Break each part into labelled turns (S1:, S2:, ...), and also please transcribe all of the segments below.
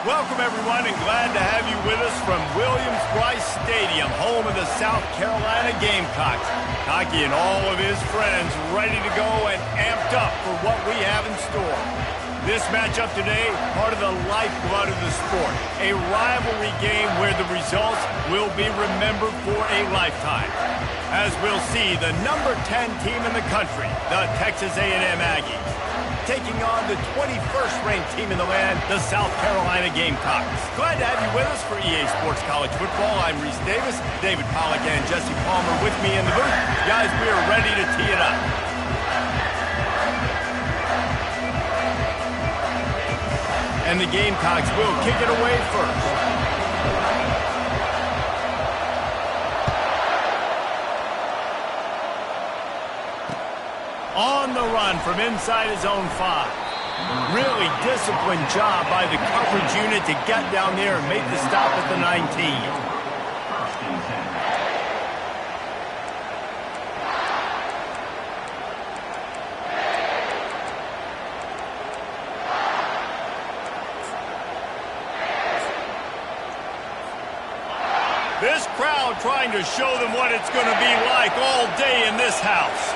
S1: Welcome, everyone, and glad to have you with us from Williams-Brice Stadium, home of the South Carolina Gamecocks. Cocky and all of his friends ready to go and amped up for what we have in store. This matchup today, part of the lifeblood of the sport, a rivalry game where the results will be remembered for a lifetime. As we'll see, the number 10 team in the country, the Texas A&M Aggies, taking on the 21st ranked team in the land, the South Carolina Gamecocks. Glad to have you with us for EA Sports College Football. I'm Reese Davis, David Pollack and Jesse Palmer with me in the booth. Guys, we are ready to tee it up. And the Gamecocks will kick it away first. On the run from inside his own 5. Really disciplined job by the coverage unit to get down there and make the stop at the 19. This crowd trying to show them what it's going to be like all day in this house.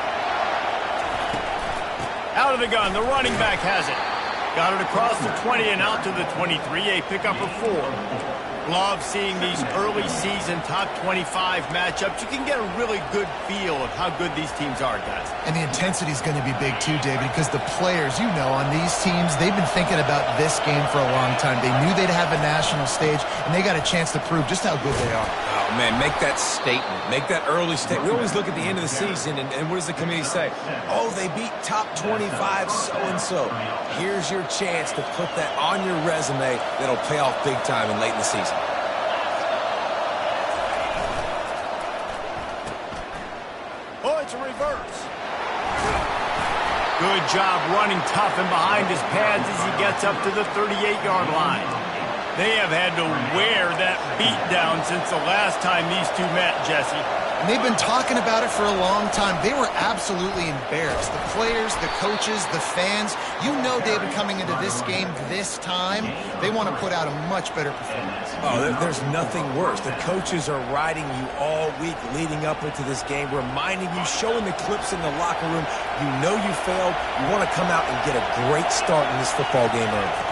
S1: Out of the gun, the running back has it. Got it across the 20 and out to the 23, a pickup of 4. Love seeing these early season top 25 matchups. You can get a really good feel of how good these teams are, guys.
S2: And the intensity is going to be big too, David, because the players, you know, on these teams, they've been thinking about this game for a long time. They knew they'd have a national stage, and they got a chance to prove just how good they are.
S3: Oh, man, make that statement. Make that early statement. We always look at the end of the season, and what does the committee say? Oh, they beat top 25 so-and-so. Here's your chance to put that on your resume that'll pay off big time and late in the season.
S1: Oh, it's a reverse. Good job running tough and behind his pads as he gets up to the 38-yard line. They have had to wear that beat down since the last time these two met, Jesse.
S2: And they've been talking about it for a long time. They were absolutely embarrassed. The players, the coaches, the fans. You know, David, coming into this game this time, they want to put out a much better performance.
S3: Oh, there's nothing worse. The coaches are riding you all week leading up into this game, reminding you, showing the clips in the locker room. You know you failed. You want to come out and get a great start in this football game early.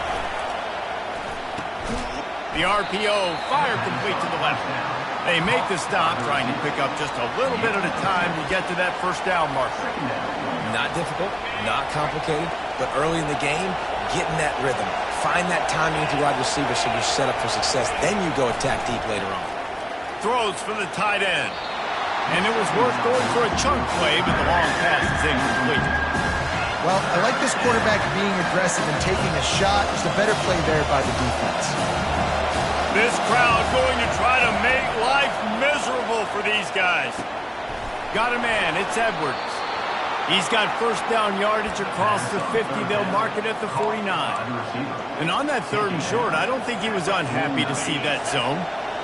S1: The RPO, fire complete to the left. They make the stop, trying to pick up just a little bit at a time to get to that first down marker.
S3: Not difficult, not complicated, but early in the game, getting that rhythm. Find that timing with your wide receiver so you're set up for success. Then you go attack deep later on.
S1: Throws for the tight end. And it was worth going for a chunk play, but the long pass is incomplete.
S2: Well, I like this quarterback being aggressive and taking a shot. There's a better play there by the defense.
S1: This crowd going to try to make life miserable for these guys. Got a man, it's Edwards. He's got first down yardage across the 50. They'll mark it at the 49. And on that 3rd and short, I don't think he was unhappy to see that zone.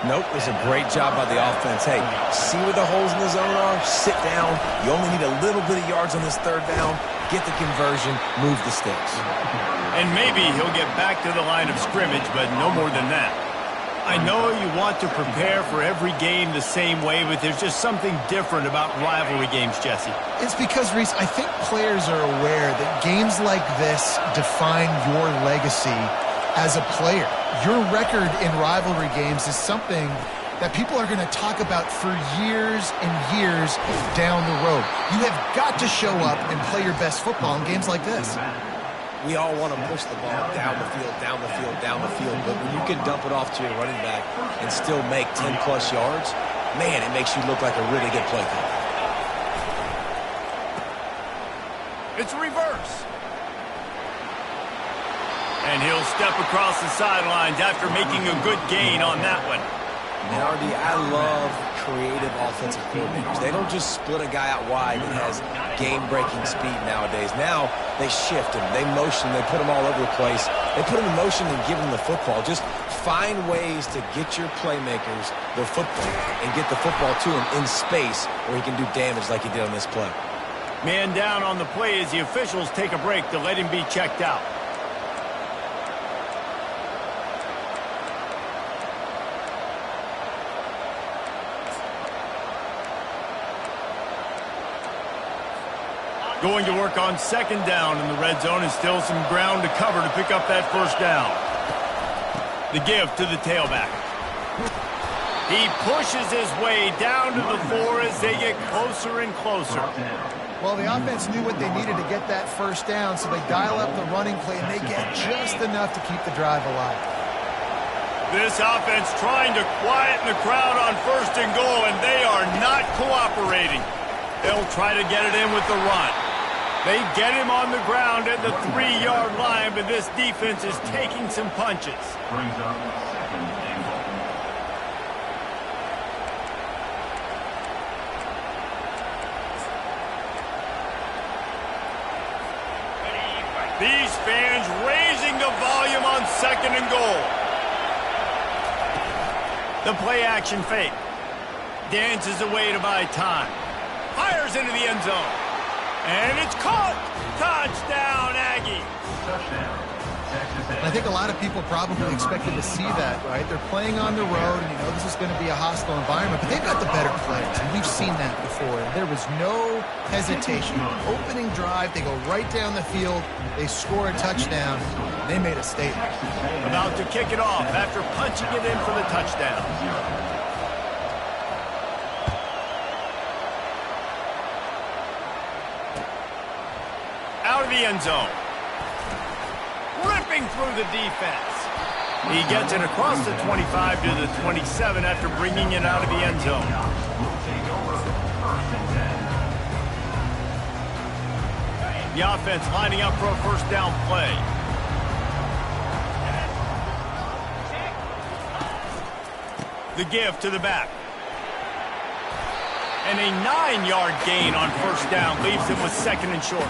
S3: Nope, it was a great job by the offense. Hey, see where the holes in the zone are? Sit down. You only need a little bit of yards on this 3rd down. Get the conversion, move the sticks.
S1: And maybe he'll get back to the line of scrimmage, but no more than that. I know you want to prepare for every game the same way, but there's just something different about rivalry games, Jesse.
S2: It's because, Reese, I think players are aware that games like this define your legacy as a player. Your record in rivalry games is something that people are going to talk about for years and years down the road. You have got to show up and play your best football in games like this.
S3: We all want to push the ball down the field, down the field, down the field. But when you can dump it off to your running back and still make 10-plus yards, man, it makes you look like a really good play caller.
S1: It's a reverse. And he'll step across the sidelines after making a good gain on that one.
S3: Now, RD, I love creative offensive coordinators. They don't just split a guy out wide that has game-breaking speed nowadays. Now they shift him, they motion, they put him all over the place. They put him in motion and give him the football. Just find ways to get your playmakers their football and get the football to him in space where he can do damage like he did on this play.
S1: Man down on the play as the officials take a break to let him be checked out. Going to work on second down in the red zone, and still some ground to cover to pick up that first down. The give to the tailback. He pushes his way down to the 4 as they get closer and closer.
S2: Well, the offense knew what they needed to get that first down, so they dial up the running play, and they get just enough to keep the drive alive.
S1: This offense trying to quieten the crowd on first and goal, and they are not cooperating. They'll try to get it in with the run. They get him on the ground at the 3-yard line, but this defense is taking some punches.
S4: Brings up second and goal.
S1: These fans raising the volume on second and goal. The play-action fake. Dances away to buy time. Fires into the end zone. And it's caught. Touchdown, Aggie.
S4: Touchdown. Texas A&M.
S2: I think a lot of people probably expected to see that, right? They're playing on the road, and you know this is going to be a hostile environment, but they've got the better players, and we've seen that before. There was no hesitation. Opening drive, they go right down the field, they score a touchdown, and they made a statement.
S1: About to kick it off after punching it in for the touchdown. Out of the end zone. Ripping through the defense. He gets it across the 25 to the 27 after bringing it out of the end zone. The offense lining up for a first down play. The give to the back. And a 9-yard gain on first down leaves him with second and short.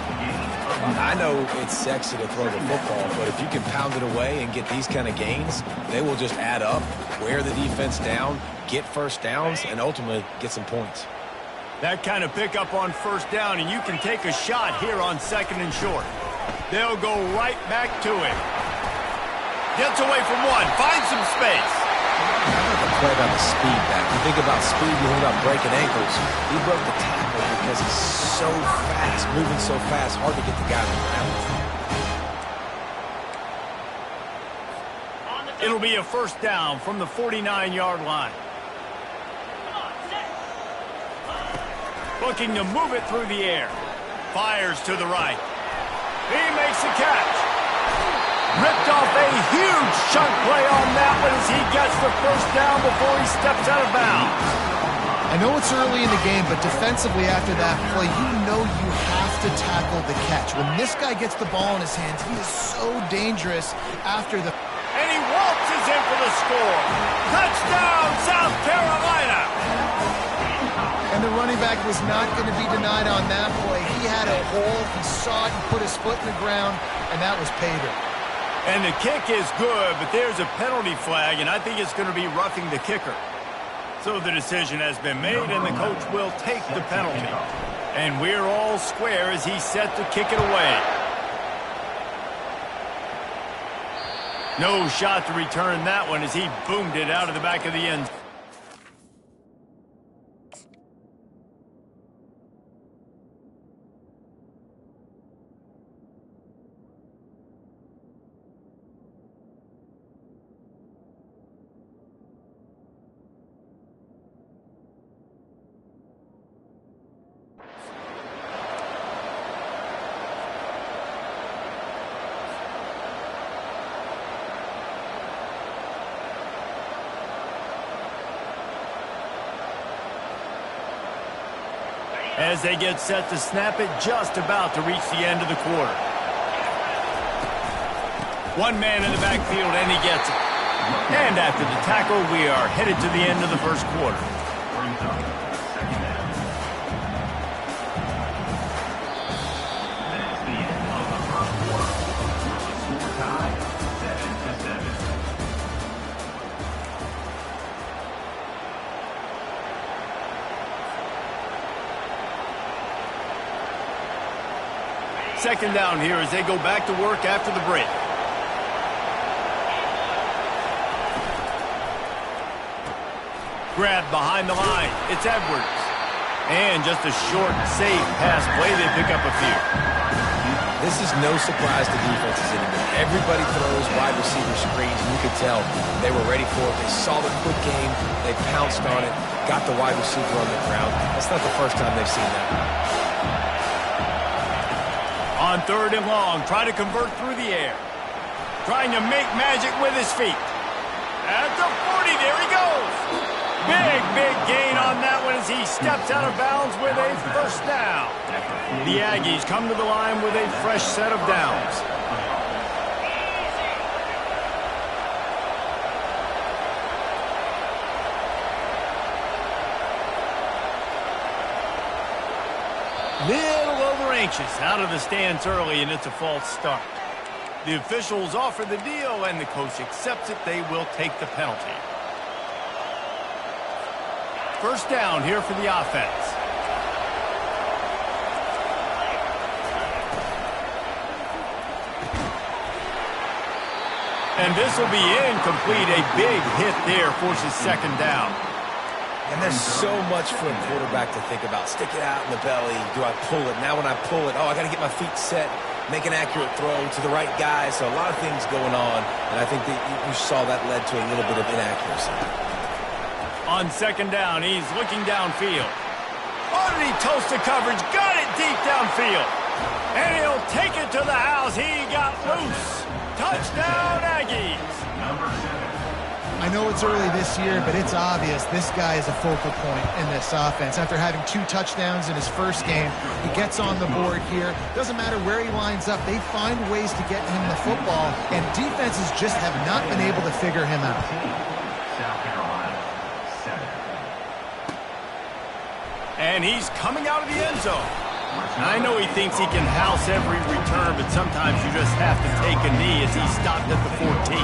S3: I know it's sexy to throw the football, but if you can pound it away and get these kind of gains, they will just add up, wear the defense down, get first downs, and ultimately get some points.
S1: That kind of pickup on first down, and you can take a shot here on second and short. They'll go right back to him. Gets away from one, finds some space.
S3: How about the play about the speed back? You think about speed, you think about breaking ankles. He broke the tackle because he's so fast, moving so fast, hard to get the guy on the ground.
S1: It'll be a first down from the 49-yard line. Looking to move it through the air. Fires to the right. He makes the catch. Ripped off a huge chunk play on that one as he gets the first down before he steps out of bounds.
S2: I know it's early in the game, but defensively after that play, you know you have to tackle the catch. When this guy gets the ball in his hands, he is so dangerous after the...
S1: And he waltzes in for the score. Touchdown, South Carolina!
S2: And the running back was not going to be denied on that play. He had a hole, he saw it and put his foot in the ground, and that was pay dirt.
S1: And the kick is good, but there's a penalty flag, and I think it's going to be roughing the kicker. So the decision has been made, and the coach will take the penalty. And we're all square as he's set to kick it away. No shot to return that one as he boomed it out of the back of the end. As they get set to snap it, just about to reach the end of the quarter. One man in the backfield, and he gets it. And after the tackle, we are headed to the end of the first quarter. Second down here as they go back to work after the break. Grabbed behind the line. It's Edwards. And just a short, safe pass play, they pick up a few.
S3: This is no surprise to defenses anymore. Everybody throws wide receiver screens, and you could tell they were ready for it. They saw the quick game. They pounced on it, got the wide receiver on the ground. That's not the first time they've seen that.
S1: On 3rd and long, try to convert through the air. Trying to make magic with his feet. At the 40, there he goes. Big gain on that one as he steps out of bounds with a first down. The Aggies come to the line with a fresh set of downs. Little over anxious out of the stance early, and it's a false start. The officials offer the deal, and the coach accepts it. They will take the penalty. First down here for the offense. And this will be incomplete. A big hit there forces second down.
S3: And there's so much for a quarterback to think about. Stick it out in the belly. Do I pull it? Now when I pull it, I got to get my feet set, make an accurate throw to the right guy. So a lot of things going on, and I think that you saw that led to a little bit of inaccuracy.
S1: On second down, he's looking downfield. Oh, did he toast the coverage? Got it deep downfield. And he'll take it to the house. He got loose. Touchdown, Aggies.
S2: I know it's early this year, but it's obvious this guy is a focal point in this offense. After having 2 touchdowns in his first game, he gets on the board here. Doesn't matter where he lines up, they find ways to get him the football, and defenses just have not been able to figure him out.
S4: South Carolina, 7.
S1: And he's coming out of the end zone. I know he thinks he can house every return, but sometimes you just have to take a knee as he stopped at the 14.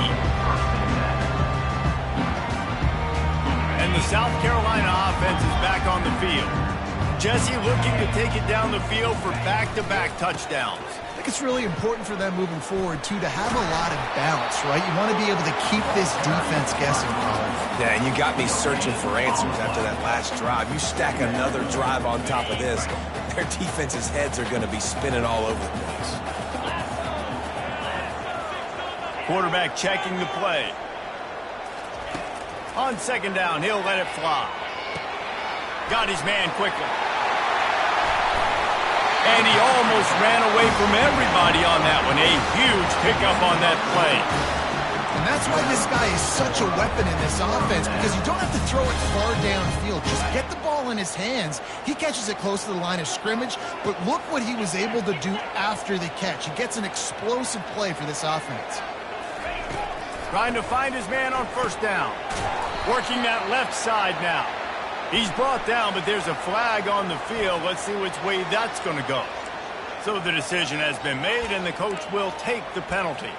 S1: And the South Carolina offense is back on the field. Jesse looking to take it down the field for back-to-back touchdowns.
S2: I think it's really important for them moving forward, too, to have a lot of balance, right? You want to be able to keep this defense guessing, Colin.
S3: Yeah, and you got me searching for answers after that last drive. You stack another drive on top of this, their defense's heads are going to be spinning all over the place.
S1: Quarterback checking the play. On second down, he'll let it fly. Got his man quickly. And he almost ran away from everybody on that one. A huge pickup on that play.
S2: And that's why this guy is such a weapon in this offense, because you don't have to throw it far downfield. Just get the ball in his hands. He catches it close to the line of scrimmage, but look what he was able to do after the catch. He gets an explosive play for this offense.
S1: Trying to find his man on first down. Working that left side now. He's brought down, but there's a flag on the field. Let's see which way that's going to go. So the decision has been made, and the coach will take the penalty.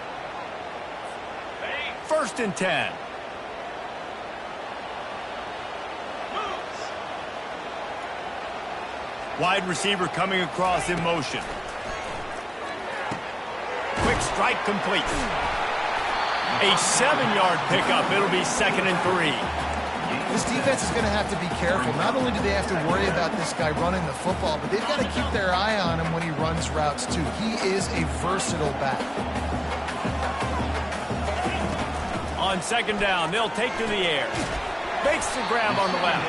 S1: First and 10. Wide receiver coming across in motion. Quick strike complete. A 7-yard pickup. It'll be 2nd and 3.
S2: This defense is going to have to be careful. Not only do they have to worry about this guy running the football, but they've got to keep their eye on him when he runs routes, too. He is a versatile back.
S1: On second down, they'll take to the air. Makes the grab on the left.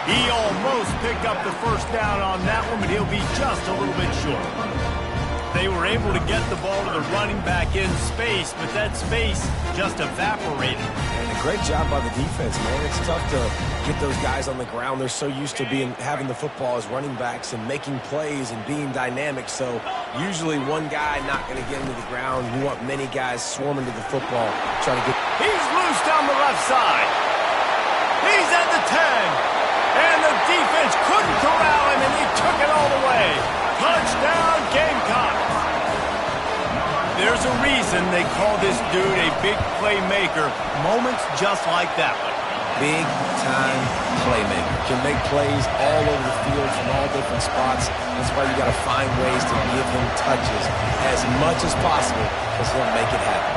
S1: He almost picked up the first down on that one, but he'll be just a little bit short. They were able to get the ball to the running back in space, but that space just evaporated.
S3: And a great job by the defense, man. It's tough to get those guys on the ground. They're so used to having the football as running backs and making plays and being dynamic. So usually one guy not going to get into the ground. You want many guys swarming to the football, trying to get.
S1: He's loose down the left side. He's at the 10. And the defense couldn't corral him, and he took it all the way. Touchdown, Gamecocks. There's a reason they call this dude a big playmaker. Moments just like that one.
S3: Big-time playmaker. Can make plays all over the field from all different spots. That's why you got to find ways to give him touches as much as possible, because he'll make it happen.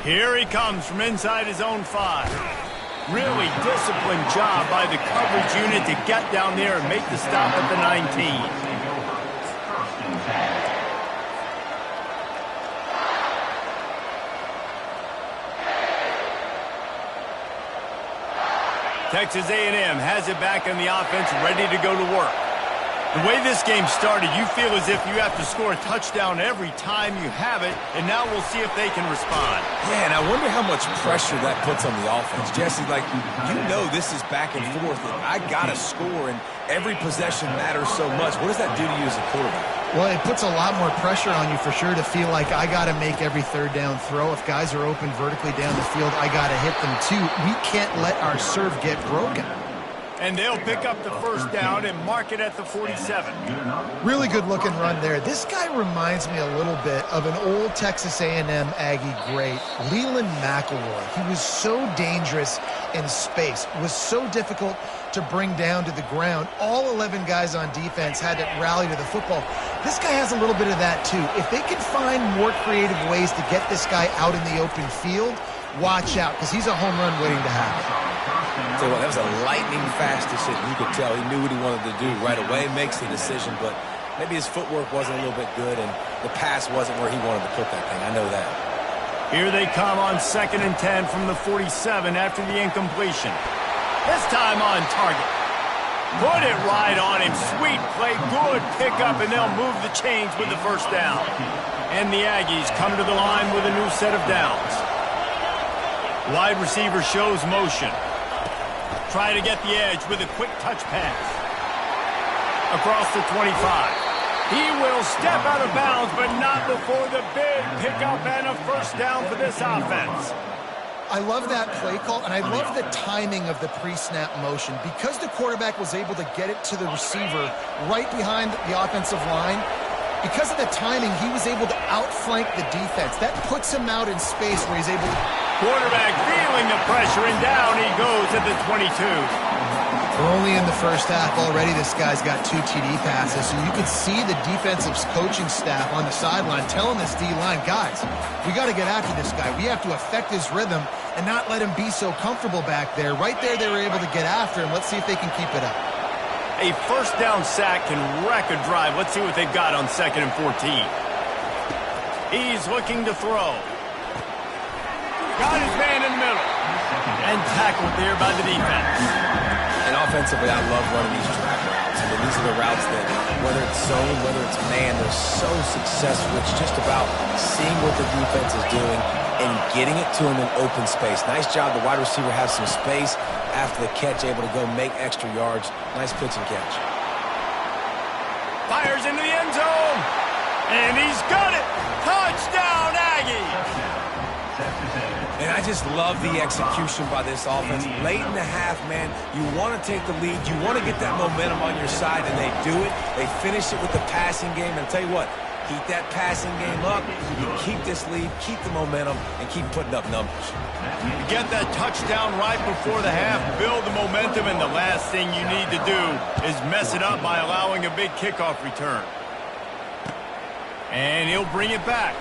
S1: Here he comes from inside his own 5. Really disciplined job by the coverage unit to get down there and make the stop at the 19. Texas A&M has it back on the offense, ready to go to work. The way this game started, you feel as if you have to score a touchdown every time you have it, and now we'll see if they can respond.
S3: Yeah, and I wonder how much pressure that puts on the offense. Jesse, like, you know this is back and forth, and I got to score, and every possession matters so much. What does that do to you as a quarterback?
S2: Well, it puts a lot more pressure on you for sure to feel like I got to make every third down throw. If guys are open vertically down the field, I got to hit them too. We can't let our serve get broken.
S1: And they'll pick up the first down and mark it at the 47.
S2: Really good looking run there. This guy reminds me a little bit of an old Texas A&M Aggie great, Leland McElroy. He was so dangerous in space, was so difficult to bring down to the ground. All 11 guys on defense had to rally to the football. This guy has a little bit of that too. If they can find more creative ways to get this guy out in the open field, watch out, because he's a home run waiting to happen.
S3: Tell you what, that was a lightning-fast decision. You could tell he knew what he wanted to do right away, makes the decision, but maybe his footwork wasn't a little bit good, and the pass wasn't where he wanted to put that thing. I know that.
S1: Here they come on 2nd and 10 from the 47 after the incompletion. This time on target. Put it right on him. Sweet play, good pickup, and they'll move the chains with the first down. And the Aggies come to the line with a new set of downs. Wide receiver shows motion. Try to get the edge with a quick touch pass. Across the 25. He will step out of bounds, but not before the big pickup and a first down for this offense.
S2: I love that play call, and I love the timing of the pre-snap motion. Because the quarterback was able to get it to the receiver right behind the offensive line, because of the timing, he was able to outflank the defense. That puts him out in space where he's able to...
S1: Quarterback feeling the pressure, and down he goes at the 22.
S2: We're only in the first half already. This guy's got 2 TD passes, so you can see the defensive coaching staff on the sideline telling this D-line, guys, we got to get after this guy. We have to affect his rhythm and not let him be so comfortable back there. Right there, they were able to get after him. Let's see if they can keep it up.
S1: A first down sack can wreck a drive. Let's see what they've got on 2nd and 14. He's looking to throw. Got his man in the middle. And tackled there by the defense.
S3: And offensively, I love running these track routes. I mean, these are the routes that, whether it's zone, whether it's man, they're so successful. It's just about seeing what the defense is doing and getting it to him in open space. Nice job. The wide receiver has some space after the catch, able to go make extra yards. Nice pitch and catch.
S1: Fires into the end zone. And he's got it. Touchdown, Aggies.
S3: And I just love the execution by this offense. Late in the half, man, you want to take the lead. You want to get that momentum on your side, and they do it. They finish it with the passing game. And I'll tell you what, keep that passing game up. You keep this lead, keep the momentum, and keep putting up numbers.
S1: You get that touchdown right before the half, build the momentum, and the last thing you need to do is mess it up by allowing a big kickoff return. And he'll bring it back.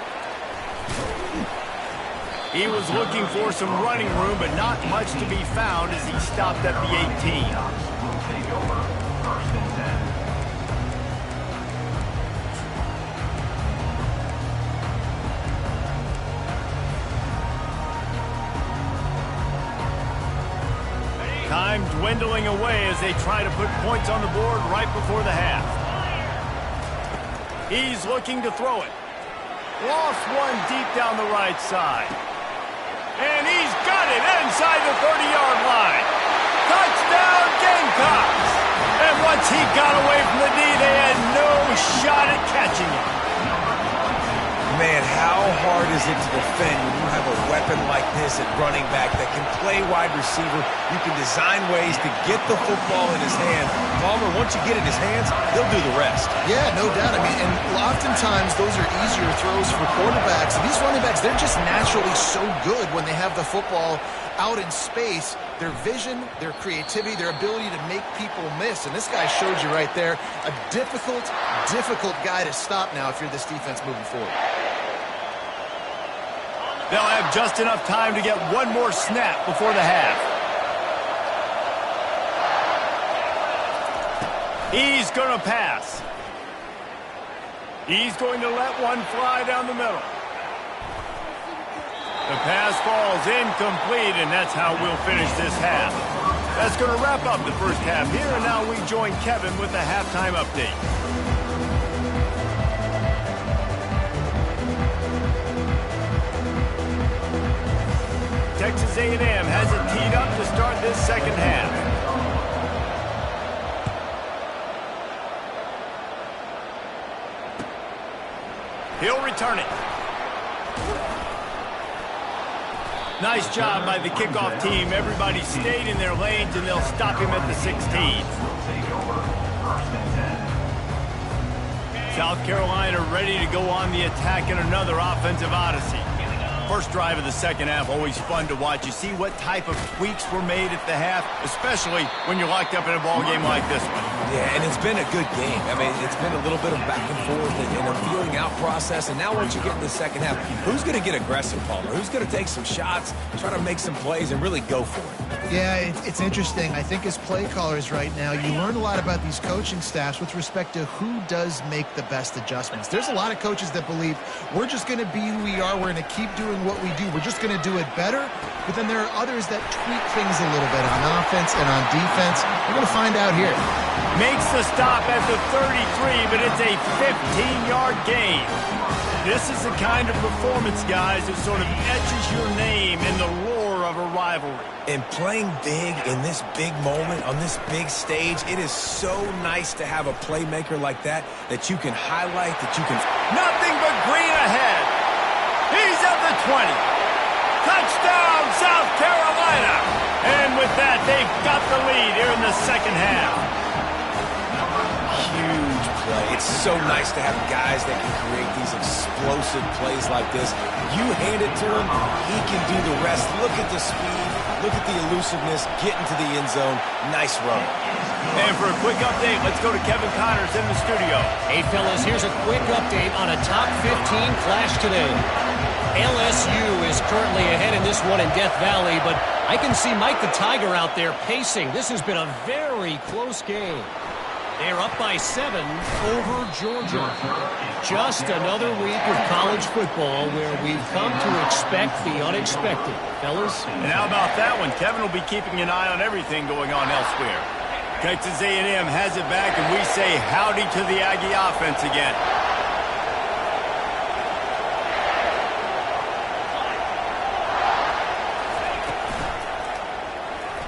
S1: He was looking for some running room, but not much to be found as he stopped at the 18. Time dwindling away as they try to put points on the board right before the half. He's looking to throw it. Lost one deep down the right side. And he's got it inside the 30-yard line. Touchdown, Gamecocks! And once he got away from the D, they had no shot at catching him.
S3: Man, how hard is it to defend when you have a weapon like this at running back that can play wide receiver? You can design ways to get the football in his hand. Palmer, once you get it in his hands, he'll do the rest.
S2: Yeah, no doubt. I mean, and oftentimes those are easier throws for quarterbacks. These running backs, they're just naturally so good when they have the football out in space. Their vision, their creativity, their ability to make people miss. And this guy showed you right there, a difficult guy to stop now if you're this defense moving forward.
S1: They'll have just enough time to get one more snap before the half. He's going to pass. He's going to let one fly down the middle. The pass falls incomplete, and that's how we'll finish this half. That's going to wrap up the first half here, and now we join Kevin with the halftime update. Texas A&M has it teed up to start this second half. He'll return it. Nice job by the kickoff team. Everybody stayed in their lanes, and they'll stop him at the 16. South Carolina ready to go on the attack in another offensive odyssey. First drive of the second half, always fun to watch. You see what type of tweaks were made at the half, especially when you're locked up in a ball game like this one.
S3: Yeah, and it's been a good game. I mean, it's been a little bit of back and forth and a feeling out process. And now once you get in the second half, who's going to get aggressive, Palmer? Who's going to take some shots, try to make some plays, and really go for it?
S2: Yeah, it's interesting. I think as play callers right now, you learn a lot about these coaching staffs with respect to who does make the best adjustments. There's a lot of coaches that believe we're just going to be who we are. We're going to keep doing what we do. We're just going to do it better. But then there are others that tweak things a little bit on offense and on defense. We're going to find out here.
S1: Makes the stop at the 33, but it's a 15-yard gain. This is the kind of performance, guys, that sort of etches your name in the roar of a rivalry.
S3: And playing big in this big moment, on this big stage, it is so nice to have a playmaker like that you can highlight, that you can...
S1: Nothing but green ahead. He's at the 20. Touchdown, South Carolina. And with that, they've got the lead here in the second half.
S3: Huge play. It's so nice to have guys that can create these explosive plays like this. You hand it to him, he can do the rest. Look at the speed, look at the elusiveness, get into the end zone. Nice run.
S1: And for a quick update, let's go to Kevin Connors in the studio.
S5: Hey, fellas, here's a quick update on a top 15 clash today. LSU is currently ahead in this one in Death Valley, but I can see Mike the Tiger out there pacing. This has been a very close game. They're up by 7 over Georgia. Just another week of college football where we've come to expect the unexpected. Fellas?
S1: And how about that one? Kevin will be keeping an eye on everything going on elsewhere. Texas A&M has it back, and we say howdy to the Aggie offense again.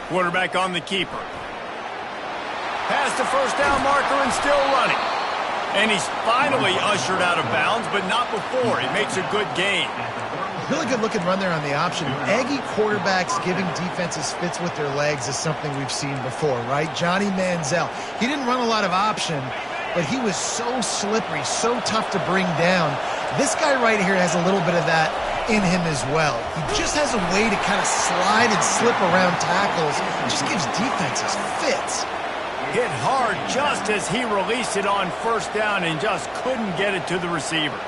S1: Quarterback on the keeper. Past the first down marker and still running. And he's finally ushered out of bounds, but not before. He makes a good gain.
S2: Really good looking run there on the option. Aggie quarterbacks giving defenses fits with their legs is something we've seen before, right? Johnny Manziel. He didn't run a lot of option, but he was so slippery, so tough to bring down. This guy right here has a little bit of that in him as well. He just has a way to kind of slide and slip around tackles. It just gives defenses fits.
S1: Hit hard just as he released it on first down and just couldn't get it to the receiver.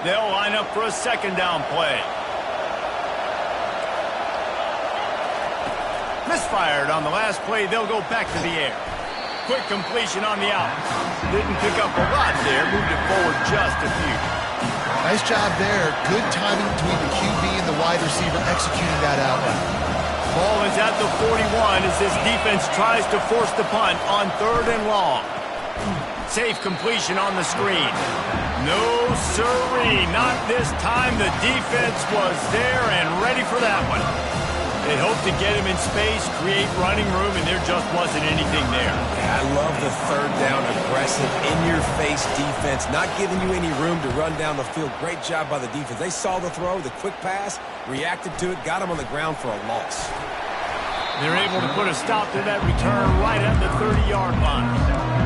S1: They'll line up for a second down play. Misfired on the last play. They'll go back to the air. Quick completion on the out. Didn't pick up a lot there. Moved it forward just a few.
S2: Nice job there. Good timing between the QB and the wide receiver executing that out route.
S1: Ball is at the 41 as this defense tries to force the punt on 3rd and long. Safe completion on the screen. No sirree, not this time. The defense was there and ready for that one. They hoped to get him in space, create running room, and there just wasn't anything there.
S3: Yeah, I love the 3rd down aggressive, in-your-face defense, not giving you any room to run down the field. Great job by the defense. They saw the throw, the quick pass, reacted to it, got him on the ground for a loss.
S1: They're able to put a stop to that return right at the 30-yard line.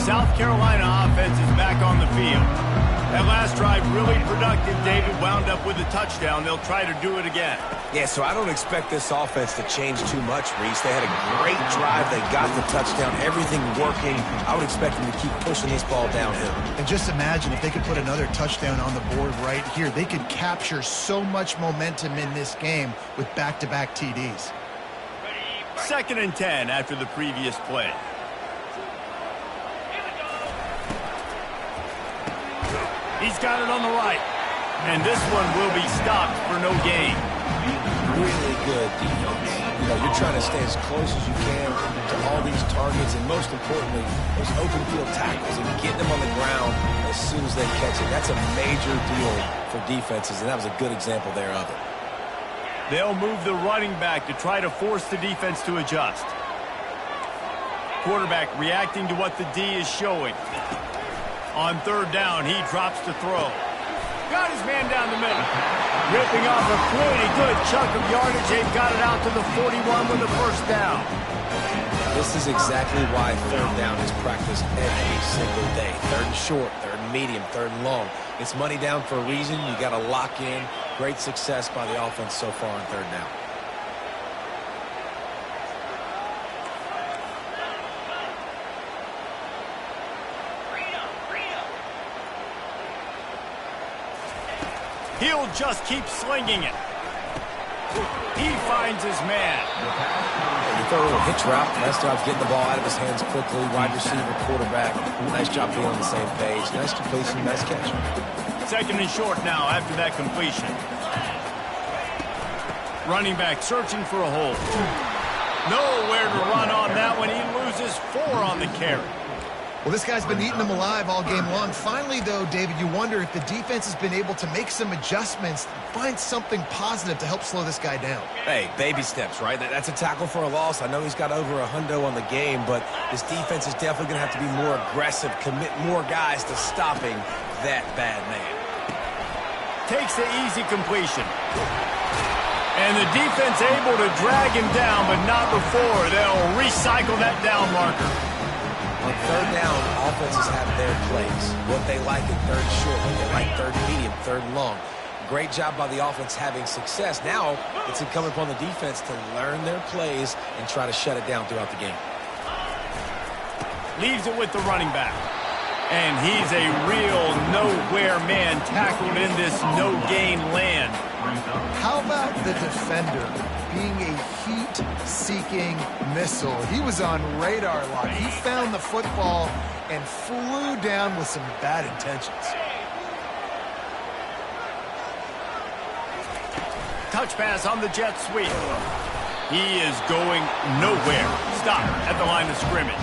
S1: South Carolina offense is back on the field. That last drive really productive. David wound up with a touchdown. They'll try to do it again.
S3: Yeah, so I don't expect this offense to change too much, Reese. They had a great drive. They got the touchdown. Everything working. I would expect them to keep pushing this ball downhill.
S2: And just imagine if they could put another touchdown on the board right here. They could capture so much momentum in this game with back-to-back TDs.
S1: 2nd and 10 after the previous play. He's got it on the right. And this one will be stopped for no gain.
S3: Really good defense. You know, you're trying to stay as close as you can to all these targets, and most importantly, those open field tackles and getting them on the ground as soon as they catch it. That's a major deal for defenses, and that was a good example there of it.
S1: They'll move the running back to try to force the defense to adjust. Quarterback reacting to what the D is showing. On 3rd down, he drops to throw. Got his man down the middle. Ripping off a pretty good chunk of yardage. They've got it out to the 41 with the 1st down.
S3: This is exactly why 3rd down is practiced every single day. 3rd and short, 3rd and medium, 3rd and long. It's money down for a reason. You got to lock in. Great success by the offense so far on 3rd down.
S1: He'll just keep slinging it. He finds his man.
S3: You throw a little hitch route. Nice job getting the ball out of his hands quickly. Wide receiver, quarterback. Nice job being on the same page. Nice completion, nice catch.
S1: 2nd and short now after that completion. Running back searching for a hole. Nowhere to run on that one. He loses 4 on the carry.
S2: Well, this guy's been eating them alive all game long. Finally, though, David, you wonder if the defense has been able to make some adjustments, find something positive to help slow this guy down.
S3: Hey, baby steps, right? That's a tackle for a loss. I know he's got over $100 on the game, but this defense is definitely going to have to be more aggressive, commit more guys to stopping that bad man.
S1: Takes the easy completion. And the defense able to drag him down, but not before. They'll recycle that down marker.
S3: On 3rd down, offenses have their plays. What they like at 3rd short, what they like 3rd medium, 3rd long. Great job by the offense having success. Now, it's incumbent upon the defense to learn their plays and try to shut it down throughout the game.
S1: Leaves it with the running back. And he's a real nowhere man tackled in this no-gain land.
S2: How about the defender being a heat-seeking missile? He was on radar lock. He found the football and flew down with some bad intentions.
S1: Touch pass on the jet sweep. He is going nowhere. Stop at the line of scrimmage.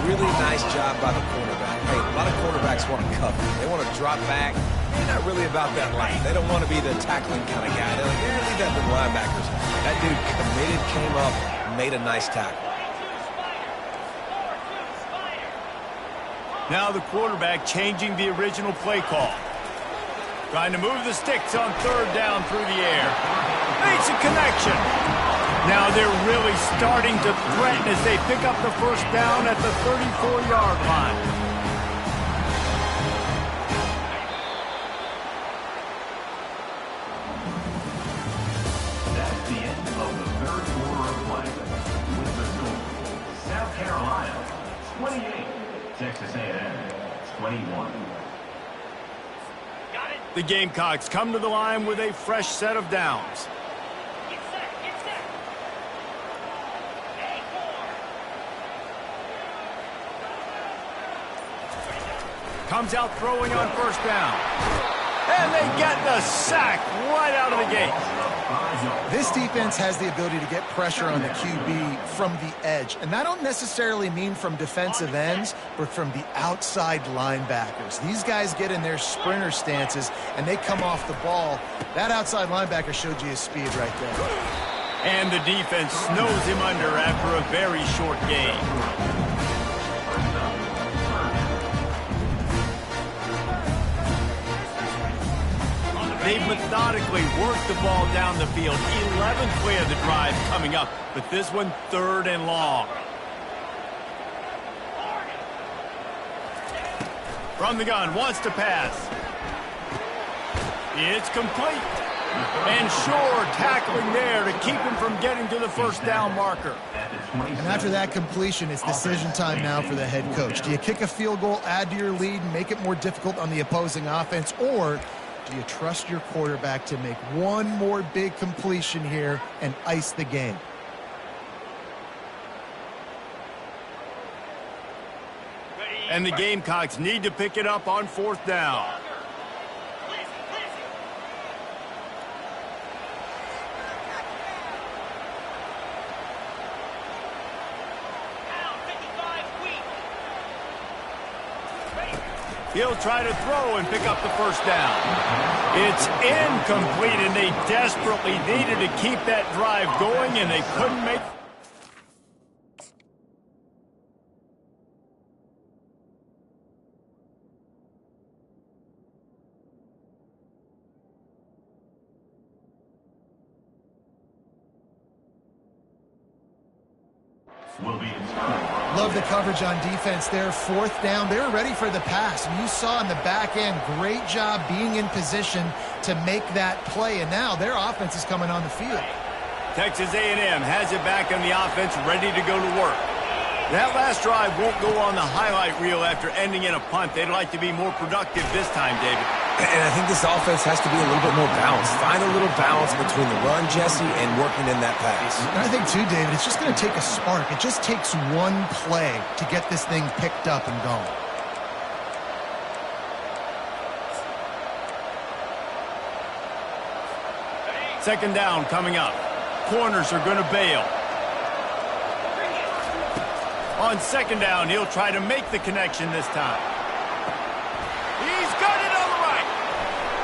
S3: Really nice job by the quarterback. Hey, a lot of quarterbacks want to cover. They want to drop back. They're not really about that life. They don't want to be the tackling kind of guy. They're like, yeah, leave that to the linebackers. That dude committed, came up, made a nice tackle.
S1: Now the quarterback changing the original play call. Trying to move the sticks on 3rd down through the air. Makes a connection. Now they're really starting to threaten as they pick up the 1st down at the 34-yard line.
S4: That's the end of the 3rd quarter of play. With the score, South Carolina 28, Texas A&M 21.
S1: The Gamecocks come to the line with a fresh set of downs. Comes out throwing on 1st down. And they get the sack right out of the gate.
S2: This defense has the ability to get pressure on the QB from the edge. And I don't necessarily mean from defensive ends, but from the outside linebackers. These guys get in their sprinter stances, and they come off the ball. That outside linebacker showed you his speed right there.
S1: And the defense snows him under after a very short game. They've methodically worked the ball down the field. 11th play of the drive coming up, but this one 3rd and long. From the gun, wants to pass. It's complete. And sure, tackling there to keep him from getting to the first down marker.
S2: And after that completion, it's decision time now for the head coach. Do you kick a field goal, add to your lead, and make it more difficult on the opposing offense, or do you trust your quarterback to make one more big completion here and ice the game?
S1: And the Gamecocks need to pick it up on 4th down. He'll try to throw and pick up the first down. It's incomplete, and they desperately needed to keep that drive going, and they couldn't make...
S2: Love the coverage on defense there. 4th down. They were ready for the pass. And you saw in the back end, great job being in position to make that play. And now their offense is coming on the field.
S1: Texas A&M has it back on the offense, ready to go to work. That last drive won't go on the highlight reel after ending in a punt. They'd like to be more productive this time, David.
S3: And I think this offense has to be a little bit more balanced. Find a little balance between the run, Jesse, and working in that pass.
S2: And I think, too, David, it's just going to take a spark. It just takes one play to get this thing picked up and going.
S1: Second down coming up. Corners are going to bail. On second down, he'll try to make the connection this time. He's got it on the right.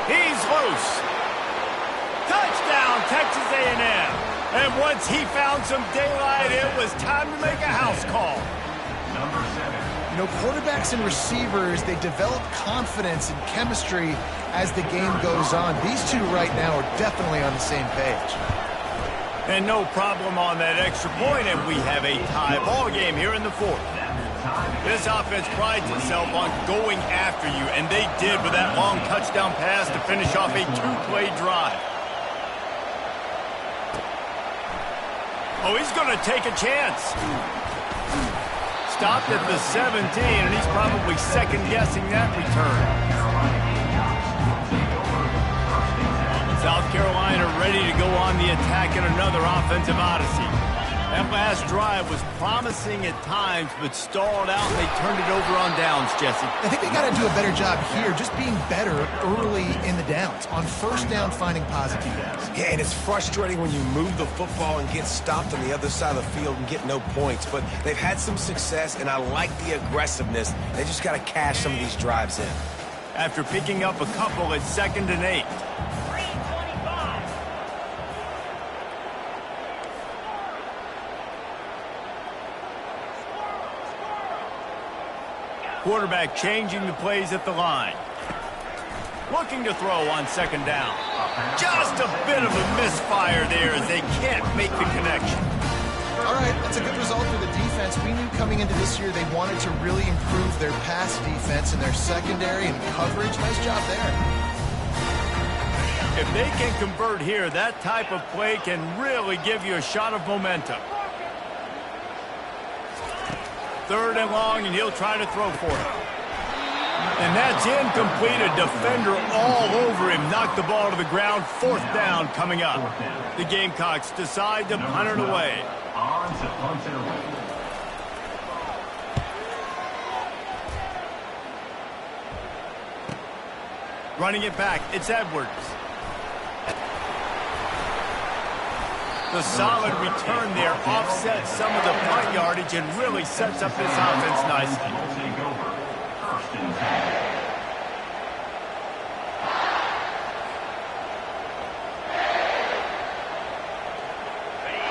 S1: He's loose. Touchdown, Texas A&M. And once he found some daylight, it was time to make a house call.
S2: You know, quarterbacks and receivers, they develop confidence and chemistry as the game goes on. These two right now are definitely on the same page.
S1: And no problem on that extra point, and we have a tie ball game here in the 4th. This offense prides itself on going after you, and they did with that long touchdown pass to finish off a 2-play drive. Oh, he's going to take a chance. Stopped at the 17, and he's probably second-guessing that return. South Carolina ready to go on the attack in another offensive odyssey. That last drive was promising at times, but stalled out, and they turned it over on downs, Jesse.
S2: I think they got to do a better job here, just being better early in the downs. On first down, finding positives.
S3: Yeah, and it's frustrating when you move the football and get stopped on the other side of the field and get no points. But they've had some success, and I like the aggressiveness. They just got to cash some of these drives in.
S1: After picking up a couple at 2nd and 8. Quarterback changing the plays at the line. Looking to throw on second down. Just a bit of a misfire there as they can't make the connection.
S2: All right, that's a good result for the defense. We knew coming into this year they wanted to really improve their pass defense and their secondary and coverage. Nice job there.
S1: If they can convert here, that type of play can really give you a shot of momentum. 3rd and long, and he'll try to throw for it. And that's incomplete. A defender all over him. Knocked the ball to the ground. 4th down coming up. The Gamecocks decide to punt it away.
S4: On to punt it away.
S1: Running it back, it's Edwards. The solid return there offsets some of the punt yardage and really sets up this offense nicely.
S4: We'll take over. 1st and 10.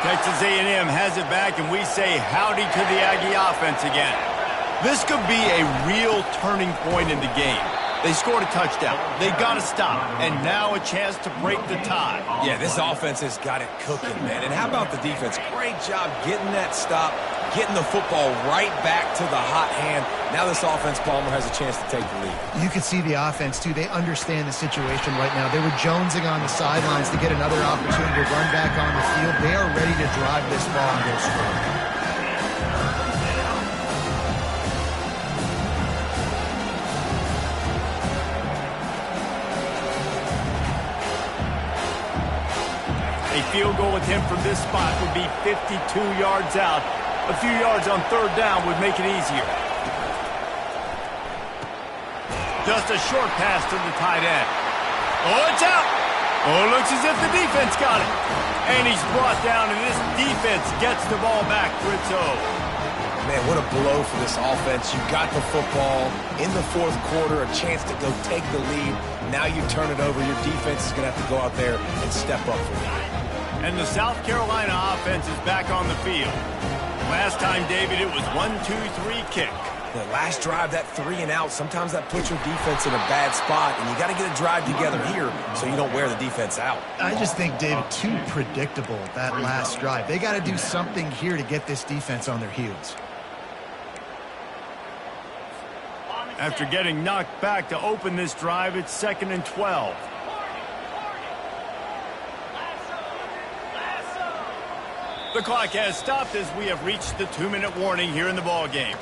S1: Texas A&M has it back, and we say howdy to the Aggie offense again. This could be a real turning point in the game. They scored a touchdown. They got to stop. And now a chance to break the tie.
S3: Yeah, this offense has got it cooking, man. And how about the defense? Great job getting that stop, getting the football right back to the hot hand. Now this offense, Palmer, has a chance to take the lead.
S2: You can see the offense, too. They understand the situation right now. They were jonesing on the sidelines to get another opportunity to run back on the field. They are ready to drive this ball and go score.
S1: A field goal attempt from this spot would be 52 yards out. A few yards on third down would make it easier. Just a short pass to the tight end. Oh, it's out. Oh, looks as if the defense got it. And he's brought down, and this defense gets the ball back for its own.
S3: Man, what a blow for this offense. You got the football in the fourth quarter, a chance to go take the lead. Now you turn it over. Your defense is going to have to go out there and step up for you.
S1: And the South Carolina offense is back on the field. Last time, David, it was 1-2-3 kick.
S3: The last drive, that 3 and out, sometimes that puts your defense in a bad spot, and you got to get a drive together here so you don't wear the defense out.
S2: I just think, David, too predictable, that last drive. They got to do something here to get this defense on their heels.
S1: After getting knocked back to open this drive, it's 2nd and 12. The clock has stopped as we have reached the 2-minute warning here in the ball game.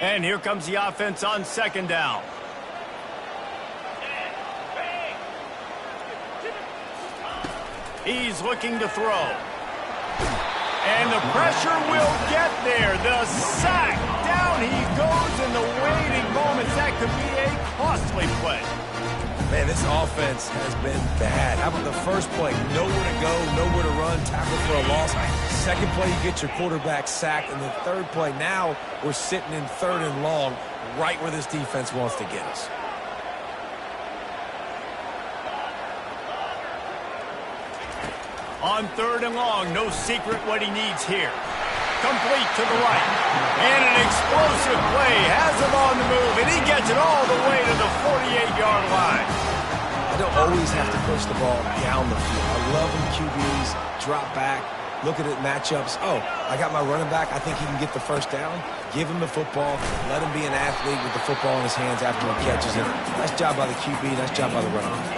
S1: And here comes the offense on 2nd down. He's looking to throw. And the pressure will get there. The sack. Down he goes in the waiting moments. That could be a costly play.
S3: Man, this offense has been bad. How about the first play? Nowhere to go, nowhere to run, tackle for a loss. Second play, you get your quarterback sacked. And the third play, now we're sitting in 3rd and long, right where this defense wants to get us.
S1: On 3rd and long, no secret what he needs here. Complete to the right. And an explosive play has him on the move, and he gets it all the way to the 48-yard line.
S3: I don't always have to push the ball down the field. I love when QBs drop back, look at it matchups. Oh, I got my running back. I think he can get the first down. Give him the football. Let him be an athlete with the football in his hands after he catches it. Nice job by the QB. Nice job by the running back.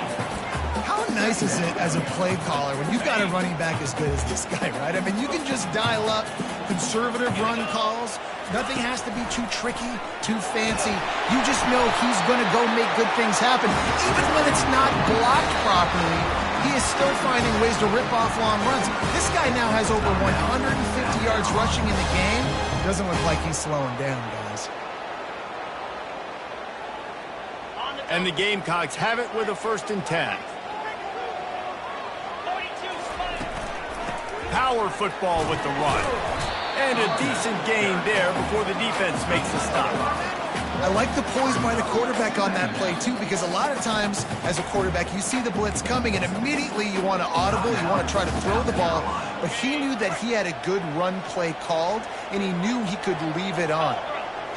S2: How nice is it as a play caller when you've got a running back as good as this guy, right? I mean, you can just dial up conservative run calls. Nothing has to be too tricky, too fancy. You just know he's going to go make good things happen. Even when it's not blocked properly, he is still finding ways to rip off long runs. This guy now has over 150 yards rushing in the game. Doesn't look like he's slowing down, guys.
S1: And the Gamecocks have it with a 1st and 10. Power football with the run. And a decent gain there before the defense makes the stop.
S2: I like the poise by the quarterback on that play, too, because a lot of times as a quarterback, you see the blitz coming, and immediately you want to audible, you want to try to throw the ball. But he knew that he had a good run play called, and he knew he could leave it on.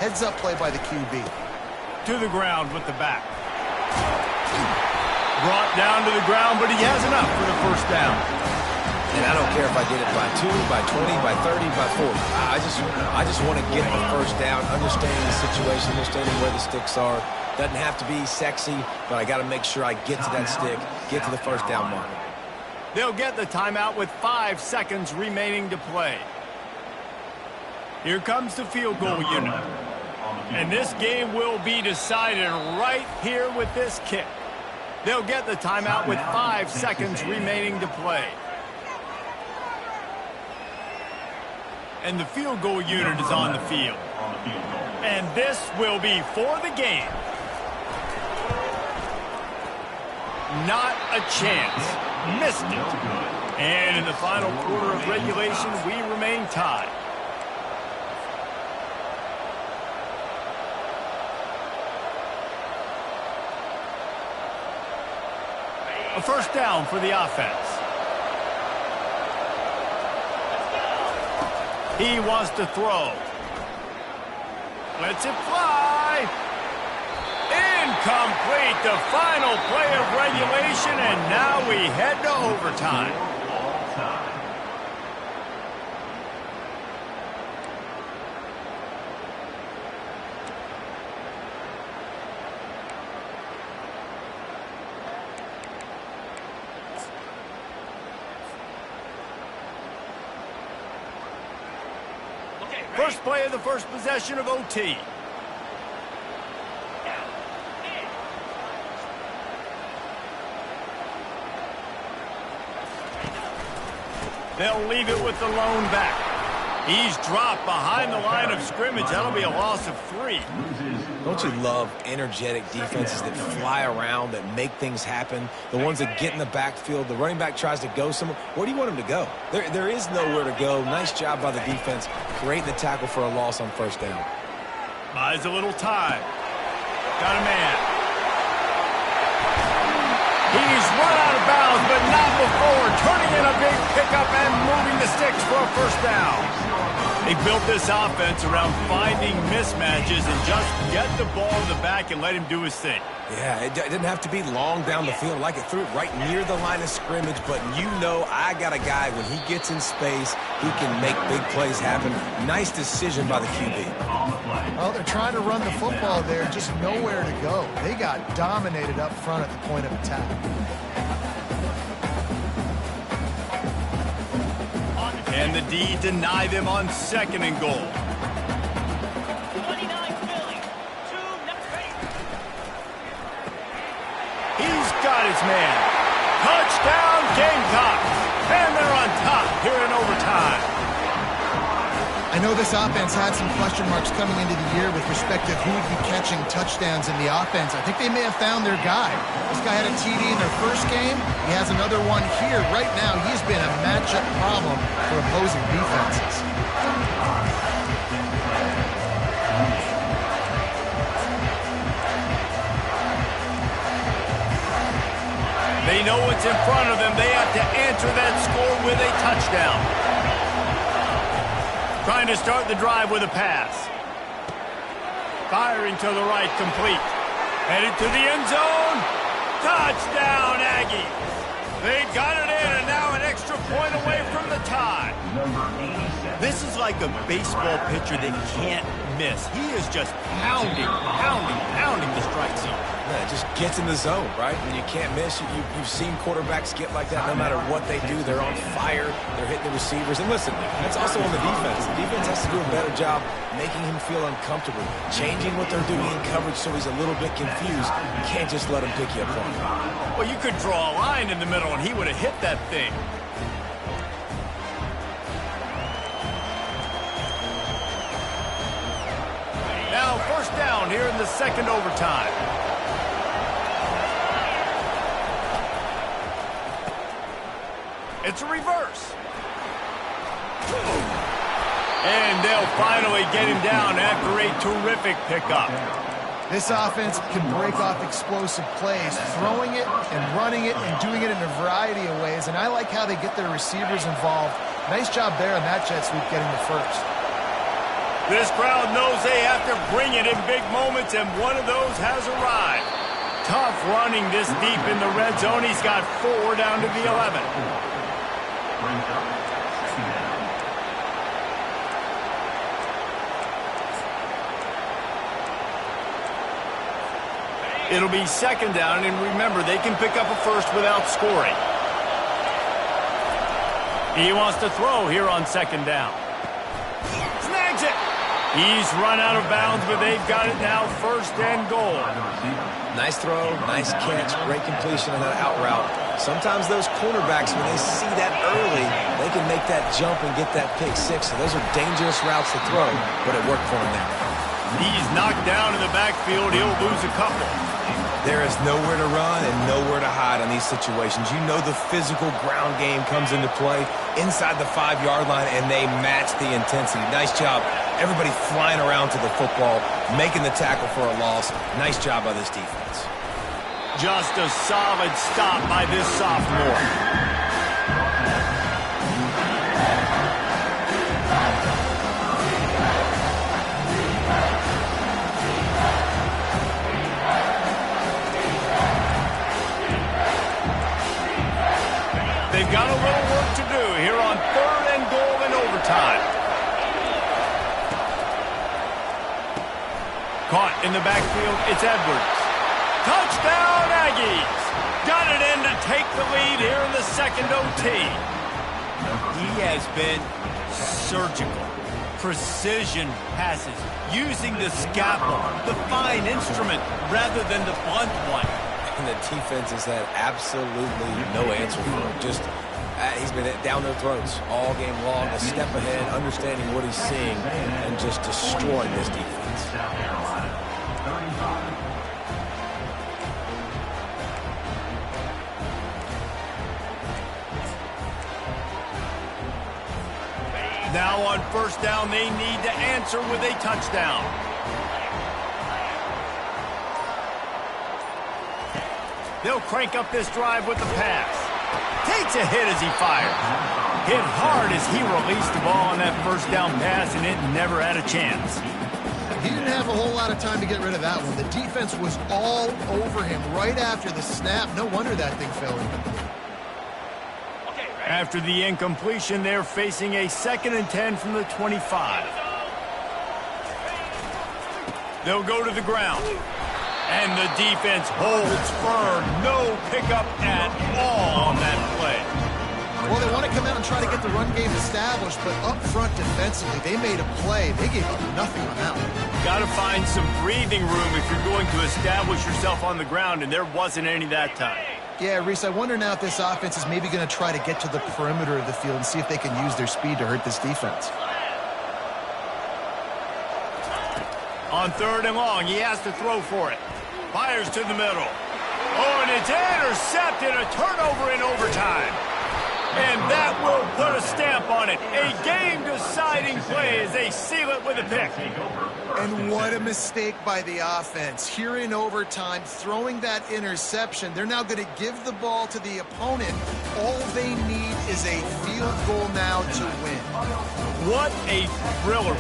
S2: Heads-up play by the QB.
S1: To the ground with the back. Brought down to the ground, but he has enough for the 1st down.
S3: And I don't care if I get it by 2, by 20, by 30, by 40. I just want to get the 1st down, understanding the situation, understanding where the sticks are. Doesn't have to be sexy, but I got to make sure I get to that stick, get to the 1st down mark.
S1: They'll get the timeout with 5 seconds remaining to play. Here comes the field goal unit. And this game will be decided right here with this kick. They'll get the timeout with 5 seconds remaining to play. And the field goal unit is on the field. And this will be for the game. Not a chance. Missed it. And in the final quarter of regulation, we remain tied. A 1st down for the offense. He wants to throw. Lets it fly. Incomplete. The final play of regulation, and now we head to overtime. First play of the first possession of OT. They'll leave it with the lone back. He's dropped behind the line of scrimmage. That'll be a loss of 3.
S3: Don't you love energetic defenses that fly around, that make things happen? The ones that get in the backfield, the running back tries to go somewhere. Where do you want him to go? There is nowhere to go. Nice job by the defense, creating the tackle for a loss on first down.
S1: Buys a little time. Got a man. He's run out of bounds, but not before turning in a big pickup and moving the sticks for a first down. They built this offense around finding mismatches and just get the ball in the back and let him do his thing.
S3: Yeah, it didn't have to be long down the field. Like it threw it right near the line of scrimmage, but you know I got a guy, when he gets in space, he can make big plays happen. Nice decision by the QB.
S2: Well, they're trying to run the football there, just nowhere to go. They got dominated up front at the point of attack.
S1: And the D deny them on 2nd and goal. He's got his man. Touchdown Gamecocks. And they're on top here in overtime.
S2: I know this offense had some question marks coming into the year with respect to who would be catching touchdowns in the offense. I think they may have found their guy. This guy had a TD in their first game. He has another one here. Right now, he's been a matchup problem for opposing defenses.
S1: They know what's in front of them. They have to answer that score with a touchdown. Trying to start the drive with a pass. Firing to the right, complete. Headed to the end zone. Touchdown, Aggies. They got it in, and now an extra point away from the tie. This is like a baseball pitcher that can't miss. He is just pounding the strike zone.
S3: Yeah, it just gets in the zone, right? When you can't miss, you've seen quarterbacks get like that no matter what they do. They're on fire. They're hitting the receivers. And listen, that's also on the defense. The defense has to do a better job making him feel uncomfortable, changing what they're doing in coverage so he's a little bit confused. You can't just let him pick you apart.
S1: Well, you could draw a line in the middle, and he would have hit that thing. Now, first down here in the 2nd overtime. It's a reverse. And they'll finally get him down after a terrific pickup.
S2: This offense can break off explosive plays, throwing it and running it and doing it in a variety of ways. And I like how they get their receivers involved. Nice job there on that jet sweep getting the first.
S1: This crowd knows they have to bring it in big moments, and one of those has arrived. Tough running this deep in the red zone. He's got 4 down to the 11. It'll be 2nd down, and remember, they can pick up a first without scoring. He wants to throw here on 2nd down. Snags it! He's run out of bounds, but they've got it now 1st and goal.
S3: Nice throw, nice catch, great completion on that out route. Sometimes those cornerbacks, when they see that early, they can make that jump and get that pick 6. So those are dangerous routes to throw, but it worked for him there.
S1: He's knocked down in the backfield. He'll lose a couple.
S3: There is nowhere to run and nowhere to hide on these situations. You know the physical ground game comes into play inside the 5-yard line, and they match the intensity. Nice job. Everybody flying around to the football, making the tackle for a loss. Nice job by this defense.
S1: Just a solid stop by this sophomore. Caught in the backfield, it's Edwards. Touchdown, Aggies! Got it in to take the lead here in the second OT. He has been surgical. Precision passes, using the scalpel, the fine instrument, rather than the blunt one.
S3: And the defense has had absolutely no answer for him. Just, he's been down their throats all game long, a step ahead, understanding what he's seeing, and just destroying this defense.
S4: South Carolina, 35.
S1: Now on first down, they need to answer with a touchdown. They'll crank up this drive with the pass. Takes a hit as he fires. Hit hard as he released the ball on that first down pass, and it never had a chance.
S2: He didn't have a whole lot of time to get rid of that one. The defense was all over him right after the snap. No wonder that thing fell in.
S1: After the incompletion, they're facing a 2nd and 10 from the 25. They'll go to the ground. And the defense holds firm. No pickup at all on that play.
S2: Well, they want to come out and try to get the run game established, but up front defensively, they made a play. They gave up nothing on that one.
S1: Got to find some breathing room if you're going to establish yourself on the ground, and there wasn't any that time.
S2: Yeah, Reese, I wonder now if this offense is maybe going to try to get to the perimeter of the field and see if they can use their speed to hurt this defense.
S1: On 3rd and long, he has to throw for it. Fires to the middle. Oh, and it's intercepted. A turnover in overtime. And that will put a stamp on it. A game-deciding play as they seal it with a pick.
S2: And what a mistake by the offense. Here in overtime, throwing that interception, they're now going to give the ball to the opponent. All they need is a field goal now to win.
S1: What a thriller.